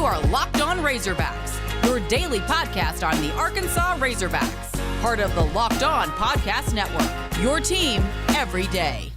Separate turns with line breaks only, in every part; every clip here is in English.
are Locked On Razorbacks, your daily podcast on the Arkansas Razorbacks, part of the Locked On Podcast Network, your team every day.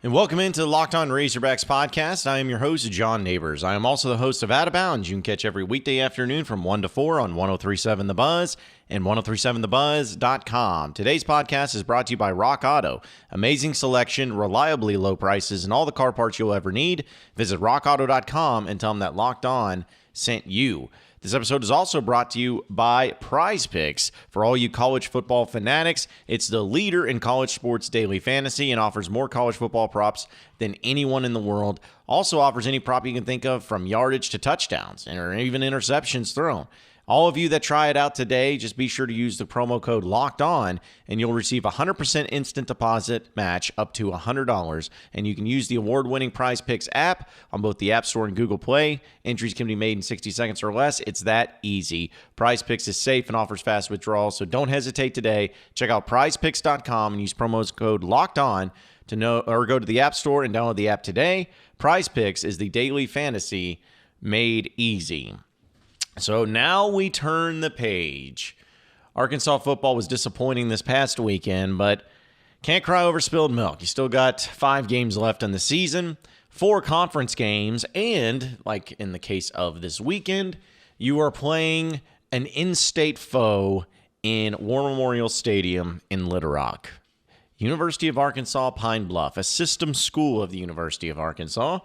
And welcome into the Locked On Razorbacks podcast. I am your host, John Neighbors. I am also the host of Out of Bounds. You can catch every weekday afternoon from 1 to 4 on 103.7 The Buzz and 103.7thebuzz.com. Today's podcast is brought to you by Rock Auto. Amazing selection, reliably low prices, and all the car parts you'll ever need. Visit rockauto.com and tell them that Locked On sent you. This episode is also brought to you by Prize Picks. For all you college football fanatics, it's the leader in college sports daily fantasy and offers more college football props than anyone in the world. Also offers any prop you can think of, from yardage to touchdowns or even interceptions thrown. All of you that try it out today, just be sure to use the promo code LOCKEDON, and you'll receive a 100% instant deposit match up to $100. And you can use the award-winning Prize Picks app on both the App Store and Google Play. Entries can be made in 60 seconds or less. It's that easy. Prize Picks is safe and offers fast withdrawals, so don't hesitate today. Check out prizepicks.com and use promo code LOCKEDON to know, or go to the App Store and download the app today. Prize Picks is the daily fantasy made easy. So now we turn the page. Arkansas football was disappointing this past weekend, but can't cry over spilled milk. You still got 5 games left in the season, 4 conference games, and, like in the case of this weekend, you are playing an in-state foe in War Memorial Stadium in Little Rock. University of Arkansas Pine Bluff, a system school of the University of Arkansas.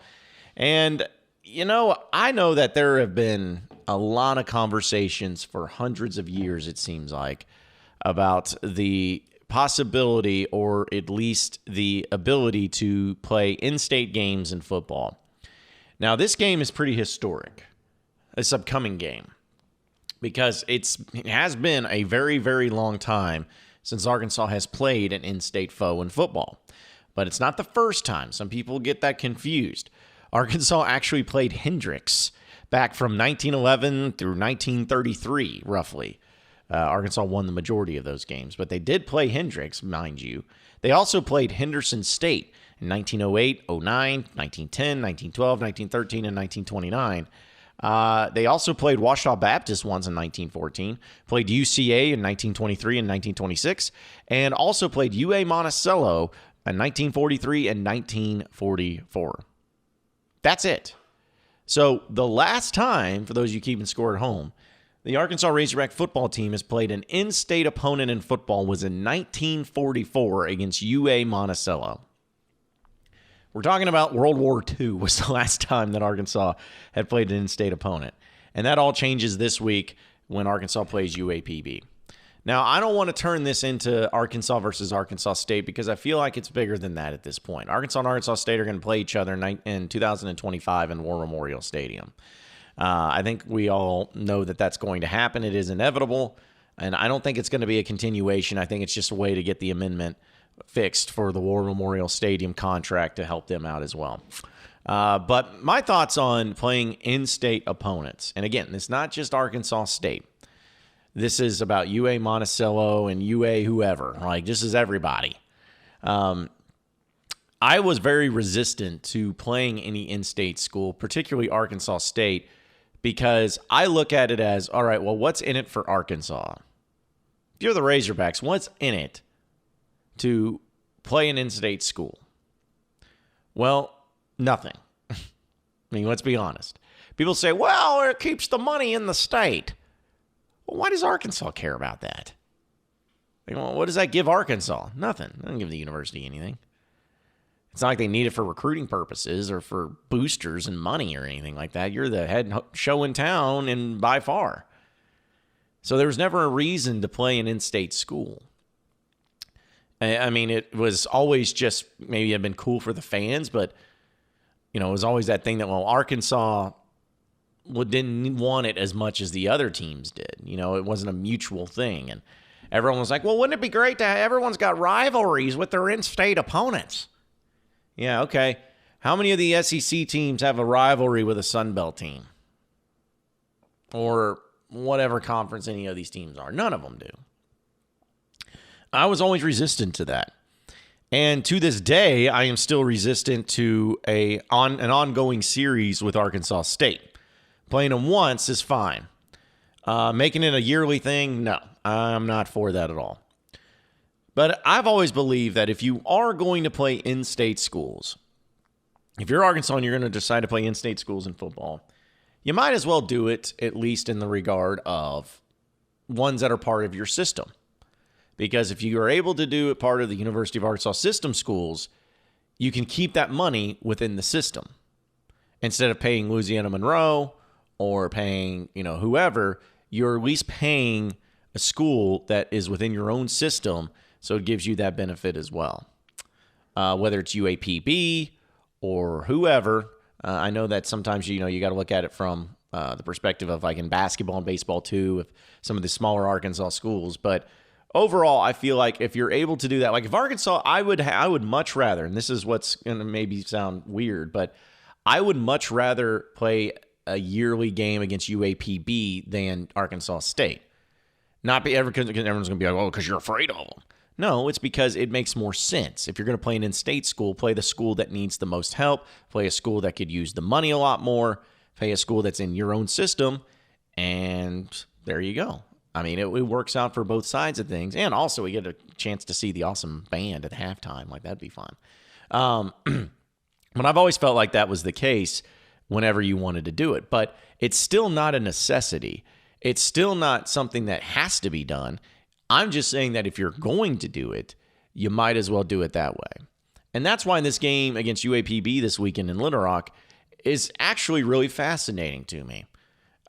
And, you know, I know that there have been a lot of conversations for hundreds of years, it seems like, about the possibility or at least the ability to play in-state games in football. Now, this game is pretty historic, this upcoming game, because it has been a very, very long time since Arkansas has played an in-state foe in football. But it's not the first time. Some people get that confused. Arkansas actually played Hendrix back from 1911 through 1933, roughly. Arkansas won the majority of those games, but they did play Hendrix, mind you. They also played Henderson State in 1908, 09, 1910, 1912, 1913, and 1929. They also played Ouachita Baptist once in 1914, played UCA in 1923 and 1926, and also played UA Monticello in 1943 and 1944. That's it. So the last time, for those of you keeping score at home, the Arkansas Razorback football team has played an in-state opponent in football was in 1944 against UA Monticello. We're talking about World War II was the last time that Arkansas had played an in-state opponent. And that all changes this week when Arkansas plays UAPB. Now, I don't want to turn this into Arkansas versus Arkansas State because I feel like it's bigger than that at this point. Arkansas and Arkansas State are going to play each other in 2025 in War Memorial Stadium. I think we all know that that's going to happen. It is inevitable, and I don't think it's going to be a continuation. I think it's just a way to get the amendment fixed for the War Memorial Stadium contract to help them out as well. But my thoughts on playing in-state opponents, and again, it's not just Arkansas State. This is about UA Monticello and UA whoever. Like, this is everybody. I was very resistant to playing any in-state school, particularly Arkansas State, because I look at it as, all right, well, what's in it for Arkansas? If you're the Razorbacks, what's in it to play an in-state school? Well, nothing. I mean, let's be honest. People say, well, it keeps the money in the state. Well, why does Arkansas care about that? Well, what does that give Arkansas? Nothing. It doesn't give the university anything. It's not like they need it for recruiting purposes or for boosters and money or anything like that. You're the head show in town, and by far. So there was never a reason to play an in-state school. I mean, it was always just maybe it had been cool for the fans, but, you know, it was always that thing that, well, Arkansas didn't want it as much as the other teams did. You know, it wasn't a mutual thing. And everyone was like, well, wouldn't it be great to have, everyone's got rivalries with their in-state opponents? Yeah, okay. How many of the SEC teams have a rivalry with a Sun Belt team? Or whatever conference any of these teams are. None of them do. I was always resistant to that. And to this day, I am still resistant to an ongoing series with Arkansas State. Playing them once is fine. Making it a yearly thing, no, I'm not for that at all. But I've always believed that if you are going to play in-state schools, if you're Arkansas and you're going to decide to play in-state schools in football, you might as well do it at least in the regard of ones that are part of your system. Because if you are able to do it part of the University of Arkansas system schools, you can keep that money within the system. Instead of paying Louisiana Monroe or paying, whoever, you're at least paying a school that is within your own system, so it gives you that benefit as well. Whether it's UAPB or whoever, I know that sometimes, you got to look at it from the perspective of like in basketball and baseball too, with some of the smaller Arkansas schools. But overall, I feel like if you're able to do that, like if Arkansas, I would much rather, and this is what's going to maybe sound weird, but I would much rather play a yearly game against UAPB than Arkansas State. Not be ever because everyone's going to be like, oh, because you're afraid of them. No, it's because it makes more sense. If you're going to play an in-state school, play the school that needs the most help, play a school that could use the money a lot more, play a school that's in your own system, and there you go. I mean, it works out for both sides of things, and also we get a chance to see the awesome band at halftime. Like, that'd be fun. But I've always felt like that was the case whenever you wanted to do it. But it's still not a necessity. It's still not something that has to be done. I'm just saying that if you're going to do it, you might as well do it that way. And that's why this game against UAPB this weekend in Little Rock is actually really fascinating to me.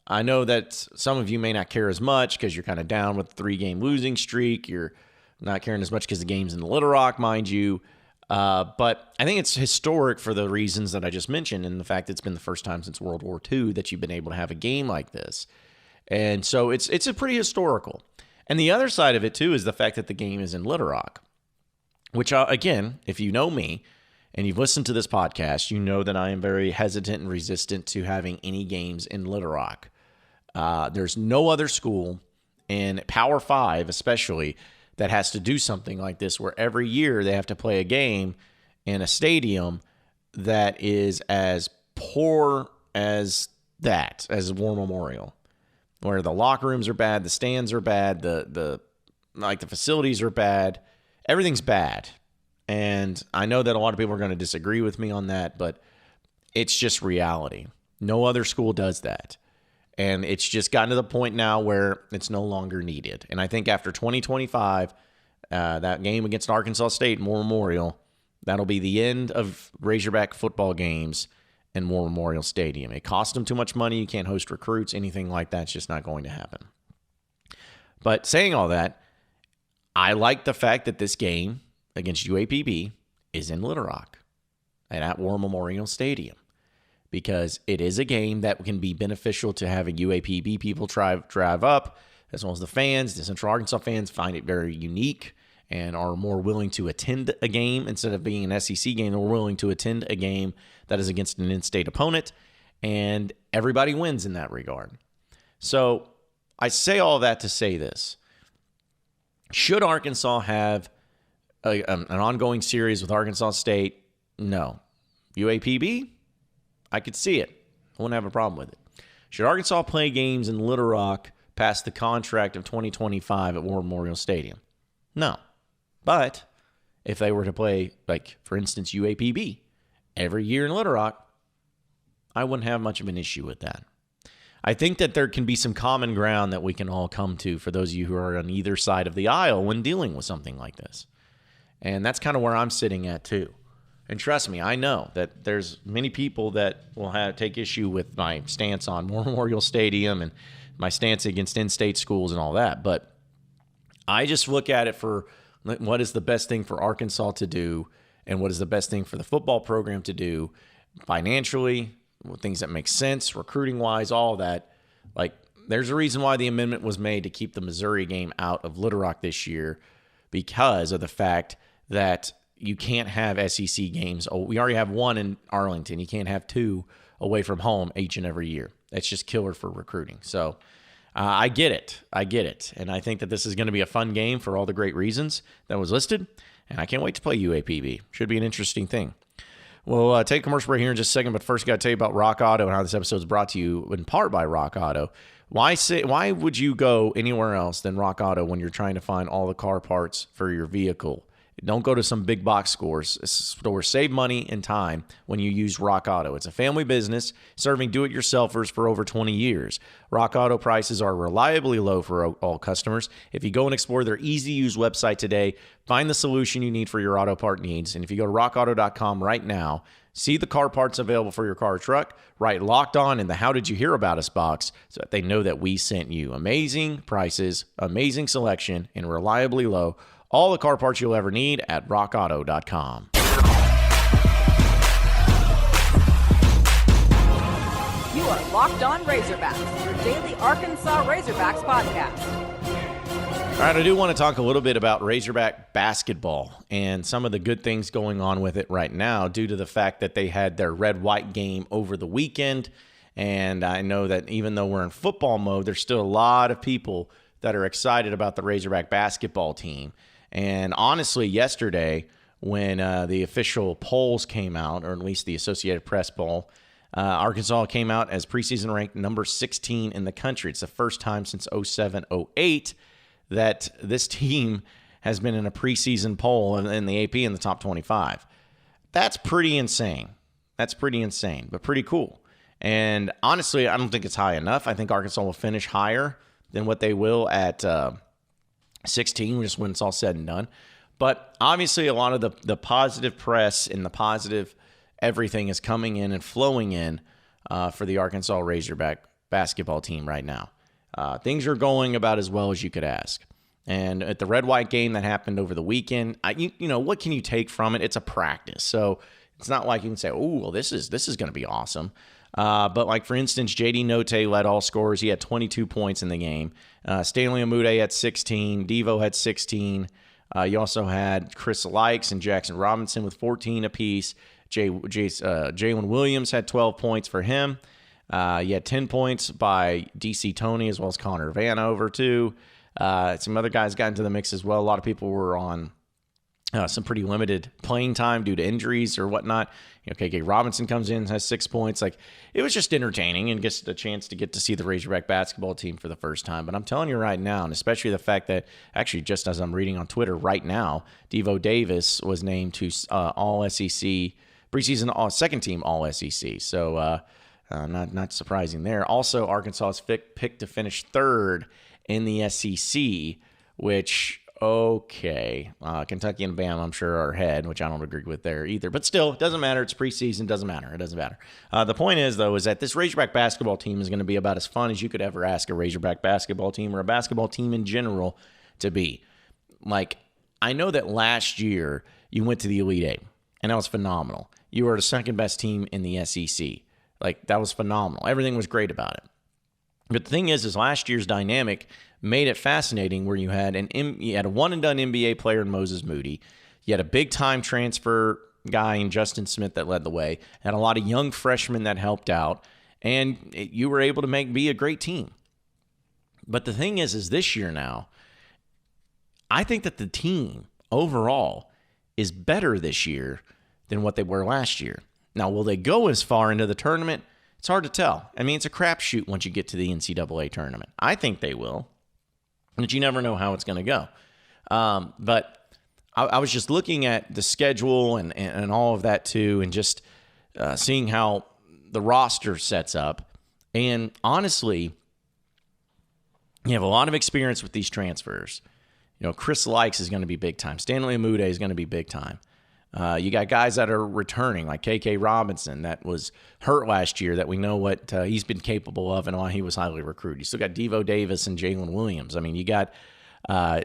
I know that some of you may not care as much because you're kind of down with the 3-game losing streak. You're not caring as much because the game's in Little Rock, mind you. But I think it's historic for the reasons that I just mentioned, and the fact that it's been the first time since World War II that you've been able to have a game like this. And so it's a pretty historical. And the other side of it, too, is the fact that the game is in Little Rock, which, again, if you know me and you've listened to this podcast, you know that I am very hesitant and resistant to having any games in Little Rock. There's no other school in Power 5, especially, that has to do something like this, where every year they have to play a game in a stadium that is as poor as that, as War Memorial, where the locker rooms are bad, the stands are bad, the facilities are bad, everything's bad. And I know that a lot of people are going to disagree with me on that, but it's just reality. No other school does that. And it's just gotten to the point now where it's no longer needed. And I think after 2025, that game against Arkansas State in War Memorial, that'll be the end of Razorback football games in War Memorial Stadium. It costs them too much money. You can't host recruits, anything like that. It's just not going to happen. But saying all that, I like the fact that this game against UAPB is in Little Rock and at War Memorial Stadium, because it is a game that can be beneficial to having UAPB people drive up, as well as the fans. The Central Arkansas fans find it very unique and are more willing to attend a game instead of being an SEC game. They're willing to attend a game that is against an in-state opponent, and everybody wins in that regard. So I say all that to say this. Should Arkansas have an ongoing series with Arkansas State? No. UAPB? I could see it. I wouldn't have a problem with it. Should Arkansas play games in Little Rock past the contract of 2025 at War Memorial Stadium? No. But if they were to play, like, for instance, UAPB every year in Little Rock, I wouldn't have much of an issue with that. I think that there can be some common ground that we can all come to for those of you who are on either side of the aisle when dealing with something like this. And that's kind of where I'm sitting at, too. And trust me, I know that there's many people that will take issue with my stance on War Memorial Stadium and my stance against in-state schools and all that. But I just look at it for what is the best thing for Arkansas to do and what is the best thing for the football program to do financially, things that make sense, recruiting-wise, all that. Like, there's a reason why the amendment was made to keep the Missouri game out of Little Rock this year, because of the fact that you can't have SEC games. Oh, we already have one in Arlington. You can't have two away from home each and every year. That's just killer for recruiting. So I get it. And I think that this is going to be a fun game for all the great reasons that was listed. And I can't wait to play UAPB. Should be an interesting thing. We'll take a commercial break here in just a second, but first, got to tell you about Rock Auto and how this episode is brought to you in part by Rock Auto. Why would you go anywhere else than Rock Auto when you're trying to find all the car parts for your vehicle? Don't go to some big box stores. Save money and time when you use Rock Auto. It's a family business serving do-it-yourselfers for over 20 years. Rock Auto prices are reliably low for all customers. If you go and explore their easy-to-use website today, find the solution you need for your auto part needs. And if you go to rockauto.com right now, see the car parts available for your car or truck, write Locked On in the How Did You Hear About Us box so that they know that we sent you. Amazing prices, amazing selection, and reliably low. All the car parts you'll ever need at rockauto.com.
You are Locked On Razorbacks, your daily Arkansas Razorbacks podcast.
All right, I do want to talk a little bit about Razorback Basketball and some of the good things going on with it right now due to the fact that they had their red-white game over the weekend. And I know that even though we're in football mode, there's still a lot of people that are excited about the Razorback Basketball team. And honestly, yesterday, when the official polls came out, or at least the Associated Press poll, Arkansas came out as preseason ranked number 16 in the country. It's the first time since 07-08 that this team has been in a preseason poll in the AP in the top 25. That's pretty insane. But pretty cool. And honestly, I don't think it's high enough. I think Arkansas will finish higher than what they will at 16, just when it's all said and done. But obviously, a lot of the positive press and the positive everything is coming in and flowing in for the Arkansas Razorback basketball team right now. Things are going about as well as you could ask. And at the red-white game that happened over the weekend, what can you take from it? It's a practice. So it's not like you can say, oh, well, this is going to be awesome. But like, for instance, J.D. Note led all scorers. He had 22 points in the game. Stanley Amude had 16. Devo had 16. You also had Chris Likes and Jackson Robinson with 14 apiece. Jalen Williams had 12 points for him. You had 10 points by D.C. Toney as well as Connor Vanover, too. Some other guys got into the mix as well. A lot of people were on some pretty limited playing time due to injuries or whatnot. KK Robinson comes in, has 6 points. It was just entertaining and gets a chance to get to see the Razorback basketball team for the first time. But I'm telling you right now, and especially the fact that actually just as I'm reading on Twitter right now, Devo Davis was named to All-SEC preseason second team All-SEC. So not surprising there. Also, Arkansas is picked to finish third in the SEC, which, okay, Kentucky and Bama, I'm sure, are ahead, which I don't agree with there either. But still, it doesn't matter. It's preseason. It doesn't matter. The point is, though, is that this Razorback basketball team is going to be about as fun as you could ever ask a Razorback basketball team or a basketball team in general to be. I know that last year you went to the Elite Eight, and that was phenomenal. You were the second best team in the SEC. That was phenomenal. Everything was great about it. But the thing is last year's dynamic made it fascinating where you had a one-and-done NBA player in Moses Moody. You had a big-time transfer guy in Justin Smith that led the way. Had a lot of young freshmen that helped out. And you were able to be a great team. But the thing is this year now, I think that the team overall is better this year than what they were last year. Now, will they go as far into the tournament? It's hard to tell. It's a crapshoot once you get to the NCAA tournament. I think they will, but you never know how it's going to go. But I was just looking at the schedule and all of that too, and just seeing how the roster sets up. And honestly, you have a lot of experience with these transfers. Chris Likes is going to be big time. Stanley Amude is going to be big time. You got guys that are returning, like KK Robinson, that was hurt last year, that we know what he's been capable of and why he was highly recruited. You still got Devo Davis and Jalen Williams. You got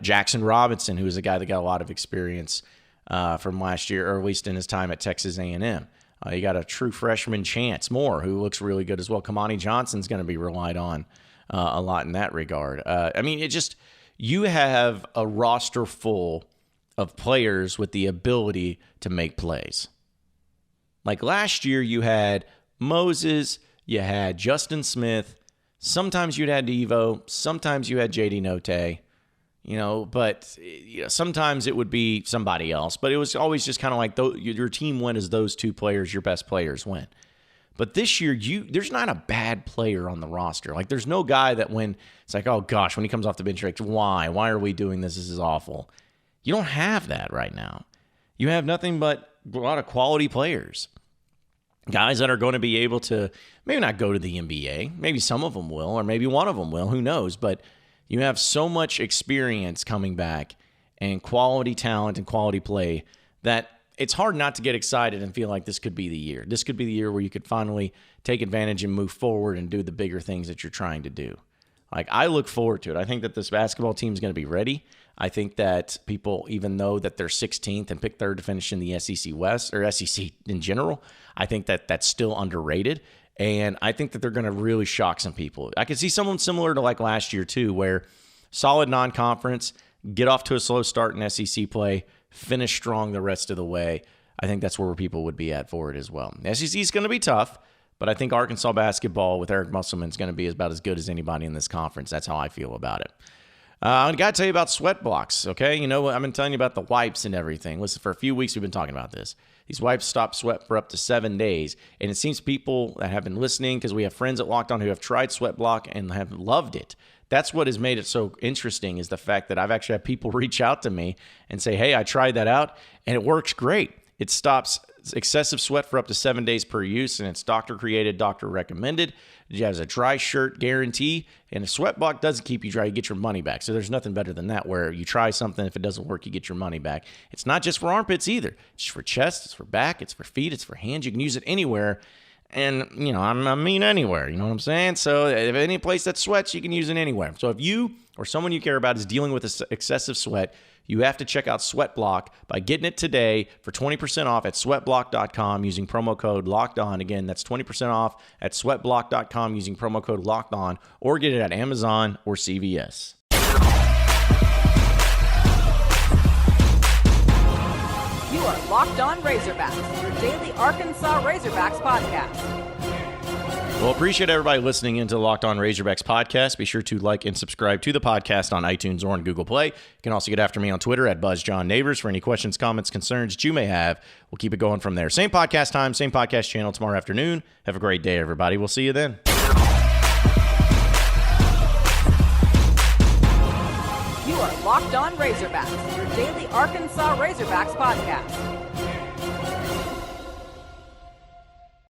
Jackson Robinson, who is a guy that got a lot of experience from last year, or at least in his time at Texas A&M. You got a true freshman, Chance Moore, who looks really good as well. Kamani Johnson's going to be relied on a lot in that regard. You have a roster full of players with the ability to make plays. Like last year, you had Moses, you had Justin Smith, sometimes you'd had Devo, sometimes you had J.D. Note. But sometimes it would be somebody else. But it was always just kind of like your team win as those two players, your best players win. But this year, there's not a bad player on the roster. Like, there's no guy that when it's like, oh, gosh, when he comes off the bench, you're like, why? Why are we doing this? This is awful. You don't have that right now. You have nothing but a lot of quality players. Guys that are going to be able to maybe not go to the NBA. Maybe some of them will, or maybe one of them will. Who knows? But you have so much experience coming back and quality talent and quality play that it's hard not to get excited and feel like this could be the year. This could be the year where you could finally take advantage and move forward and do the bigger things that you're trying to do. Like, I look forward to it. I think that this basketball team is going to be ready. I think that people, even though that they're 16th and picked third to finish in the SEC West, or SEC in general, I think that that's still underrated. And I think that they're going to really shock some people. I could see someone similar to like last year too, where solid non-conference, get off to a slow start in SEC play, finish strong the rest of the way. I think that's where people would be at for it as well. The SEC is going to be tough, but I think Arkansas basketball with Eric Musselman is going to be about as good as anybody in this conference. That's how I feel about it. I got to tell you about sweat blocks, okay? I've been telling you about the wipes and everything. Listen, for a few weeks we've been talking about this. These wipes stop sweat for up to 7 days, and it seems people that have been listening, because we have friends at Locked On who have tried Sweat Block and have loved it. That's what has made it so interesting, is the fact that I've actually had people reach out to me and say, hey, I tried that out, and it works great. It stops excessive sweat for up to 7 days per use, and it's doctor-created, doctor-recommended. It has a dry shirt guarantee, and a Sweat Block doesn't keep you dry. You get your money back. So there's nothing better than that, where you try something, if it doesn't work, you get your money back. It's not just for armpits either. It's for chest, it's for back, it's for feet, it's for hands. You can use it anywhere. And, I mean anywhere, you know what I'm saying? So if any place that sweats, you can use it anywhere. So if you or someone you care about is dealing with excessive sweat, you have to check out Sweat Block by getting it today for 20% off at sweatblock.com using promo code LOCKEDON. Again, that's 20% off at sweatblock.com using promo code LOCKEDON, or get it at Amazon or CVS.
You are Locked On Razorbacks, your daily Arkansas Razorbacks podcast.
Well, appreciate everybody listening into the Locked On Razorbacks podcast. Be sure to like and subscribe to the podcast on iTunes or on Google Play. You can also get after me on Twitter at BuzzJohnNeighbors for any questions, comments, concerns that you may have. We'll keep it going from there. Same podcast time, same podcast channel tomorrow afternoon. Have a great day, everybody. We'll see you then.
You are Locked On Razorbacks, your daily Arkansas Razorbacks podcast.